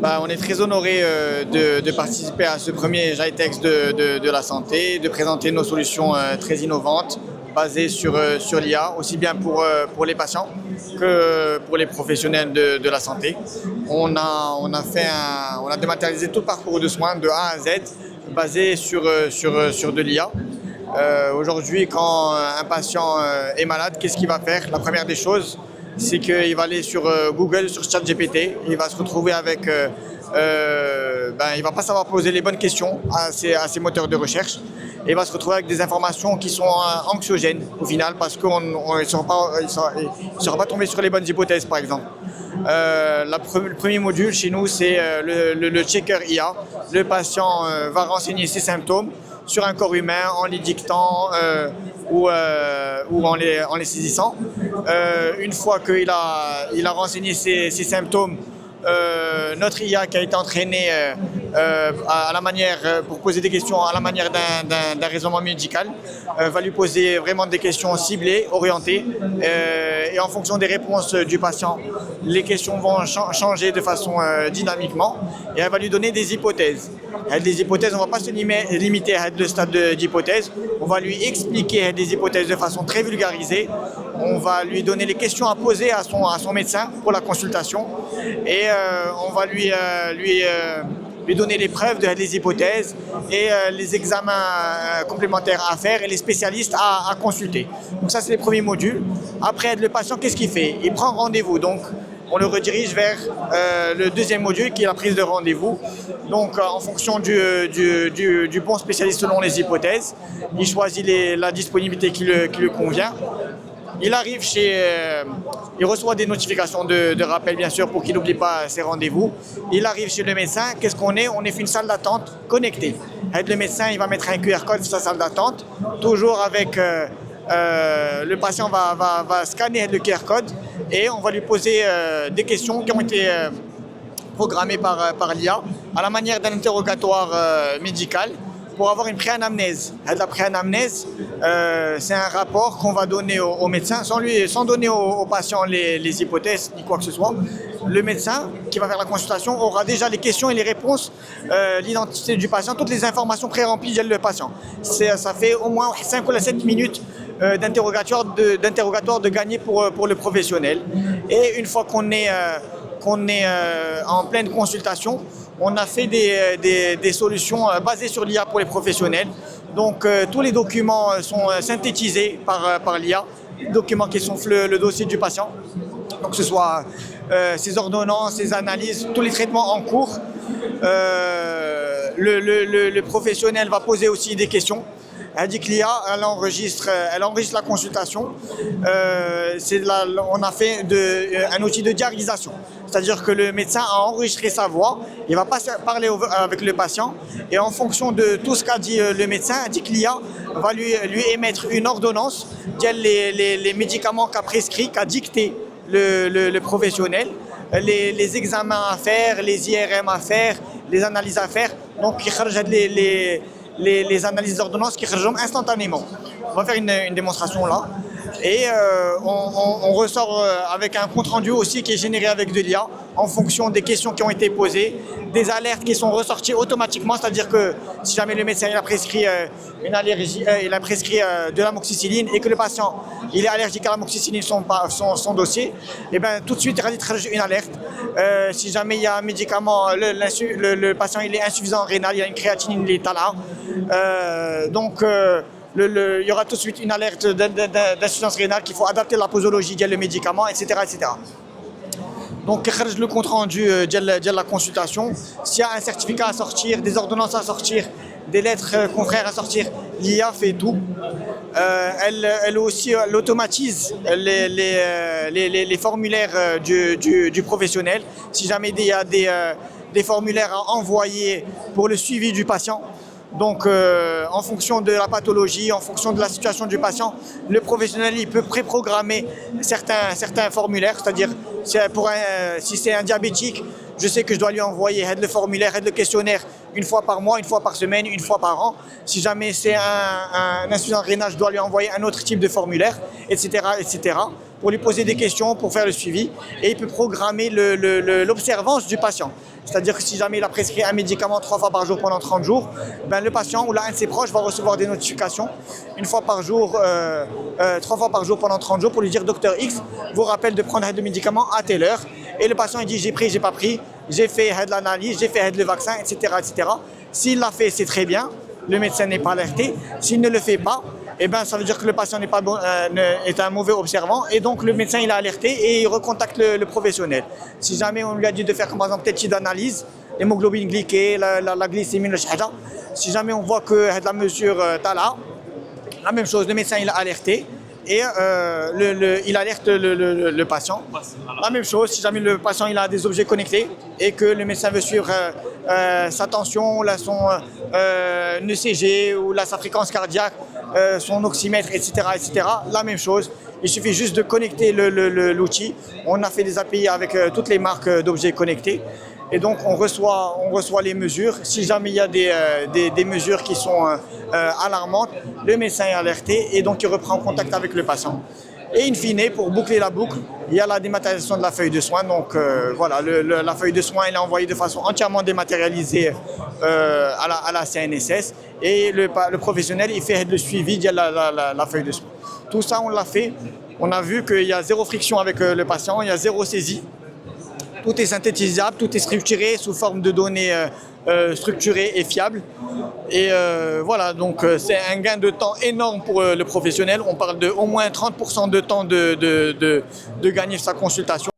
On est très honoré de participer à ce premier GITEX de la santé, de présenter nos solutions très innovantes basées sur l'IA, aussi bien pour les patients que pour les professionnels de la santé. On a dématérialisé tout le parcours de soins de A à Z basé sur de l'IA. Aujourd'hui, quand un patient est malade, qu'est-ce qu'il va faire? La première des choses, c'est qu'il va aller sur Google, sur ChatGPT, il va se retrouver avec... il va pas savoir poser les bonnes questions à ces moteurs de recherche et il va se retrouver avec des informations qui sont anxiogènes au final parce qu'il ne sera pas tombé sur les bonnes hypothèses par exemple. Le premier module chez nous, c'est le checker IA. Le patient va renseigner ses symptômes sur un corps humain en les dictant ou en les saisissant. Une fois qu'il a renseigné ses symptômes, notre IA qui a été entraînée à la manière, pour poser des questions à la manière d'un raisonnement médical, va lui poser vraiment des questions ciblées, orientées, et en fonction des réponses du patient, les questions vont changer de façon dynamiquement, et elle va lui donner des hypothèses. Des hypothèses, on ne va pas se limiter à le stade d'hypothèse, on va lui expliquer des hypothèses de façon très vulgarisée, on va lui donner les questions à poser à son médecin pour la consultation, et on va lui donner les preuves des hypothèses et les examens complémentaires à faire et les spécialistes à consulter. Donc ça, c'est les premiers modules. Après, le patient, qu'est-ce qu'il fait? Il prend rendez-vous. Donc, on le redirige vers le deuxième module qui est la prise de rendez-vous. Donc, en fonction du bon spécialiste selon les hypothèses, il choisit la disponibilité qui lui convient. Il arrive il reçoit des notifications de rappel bien sûr pour qu'il n'oublie pas ses rendez-vous. Il arrive chez le médecin, qu'est-ce qu'on est? On est une salle d'attente connectée. Avec le médecin, il va mettre un QR code sur sa salle d'attente, toujours avec le patient va scanner le QR code et on va lui poser des questions qui ont été programmées par l'IA à la manière d'un interrogatoire médical, pour avoir une pré-anamnèse. La pré-anamnèse, c'est un rapport qu'on va donner au médecin sans donner au patient les hypothèses ni quoi que ce soit. Le médecin qui va faire la consultation aura déjà les questions et les réponses, l'identité du patient, toutes les informations pré-remplies de le patient. Ça fait au moins 5 ou 7 minutes d'interrogatoire de gagner pour le professionnel. Et une fois qu'on est en pleine consultation, on a fait des solutions basées sur l'IA pour les professionnels. Donc tous les documents sont synthétisés par l'IA, documents qui sont le dossier du patient. Donc que ce soit ses ordonnances, ses analyses, tous les traitements en cours. Le professionnel va poser aussi des questions. Elle dit que l'IA, elle enregistre la consultation. On a fait un outil de diarisation. C'est-à-dire que le médecin a enregistré sa voix, il ne va pas parler avec le patient et en fonction de tout ce qu'a dit le médecin, elle dit que l'IA va lui émettre une ordonnance, les médicaments qu'a prescrit, qu'a dicté le professionnel, les examens à faire, les IRM à faire, les analyses à faire. Donc les analyses d'ordonnance qui rejoignent instantanément. On va faire une démonstration là. Et on ressort avec un compte-rendu aussi qui est généré avec de l'IA en fonction des questions qui ont été posées, des alertes qui sont ressorties automatiquement, c'est-à-dire que si jamais le médecin il a prescrit une allergie, il a prescrit de l'amoxicilline et que le patient il est allergique à l'amoxicilline son dossier, et bien tout de suite il rajoute une alerte. Si jamais il y a un médicament, le patient il est insuffisant rénal, il y a une créatinine létale, il y aura tout de suite une alerte d'insuffisance rénale qu'il faut adapter la posologie du médicament, etc. etc. Donc, le compte rendu de la consultation, s'il y a un certificat à sortir, des ordonnances à sortir, des lettres contraires à sortir, l'IA fait tout. Elle aussi automatise les formulaires du professionnel. Si jamais il y a des formulaires à envoyer pour le suivi du patient, donc en fonction de la pathologie, en fonction de la situation du patient, le professionnel il peut préprogrammer certains formulaires, c'est-à-dire si c'est un diabétique, je sais que je dois lui envoyer le formulaire, le questionnaire une fois par mois, une fois par semaine, une fois par an. Si jamais c'est un insuffisant rénal, je dois lui envoyer un autre type de formulaire, etc., etc., pour lui poser des questions, pour faire le suivi. Et il peut programmer l'observance du patient. C'est-à-dire que si jamais il a prescrit un médicament 3 fois par jour pendant 30 jours, ben, le patient ou l'un de ses proches va recevoir des notifications une fois par jour, 3 fois par jour pendant 30 jours pour lui dire docteur X vous rappelle de prendre le médicament à telle heure. Et le patient il dit j'ai pris, j'ai pas pris, j'ai fait l'analyse, j'ai fait le vaccin, etc. etc. S'il l'a fait, c'est très bien, le médecin n'est pas alerté. S'il ne le fait pas, eh ben, ça veut dire que le patient n'est pas bon, est un mauvais observant et donc le médecin il est alerté et il recontacte le professionnel. Si jamais on lui a dit de faire par exemple peut-être d'analyse, l'hémoglobine glyquée, la glycémie, le shahada, si jamais on voit que la mesure là, la même chose, le médecin il est alerté et il alerte le patient. La même chose, si jamais le patient il a des objets connectés et que le médecin veut suivre sa tension, son ECG ou sa fréquence cardiaque, son oxymètre, etc., etc., la même chose. Il suffit juste de connecter l'outil. On a fait des API avec toutes les marques d'objets connectés. Et donc on reçoit les mesures. Si jamais il y a des mesures qui sont alarmantes, le médecin est alerté et donc il reprend contact avec le patient. Et in fine, pour boucler la boucle, il y a la dématérialisation de la feuille de soins. Donc voilà, la feuille de soins elle est envoyée de façon entièrement dématérialisée à la CNSS et le professionnel il fait le suivi via la feuille de soins. Tout ça on l'a fait. On a vu qu'il y a zéro friction avec le patient, il y a zéro saisie. Tout est synthétisable, tout est structuré sous forme de données structurées et fiables. Et voilà, donc c'est un gain de temps énorme pour le professionnel. On parle de au moins 30% de temps de gagner sa consultation.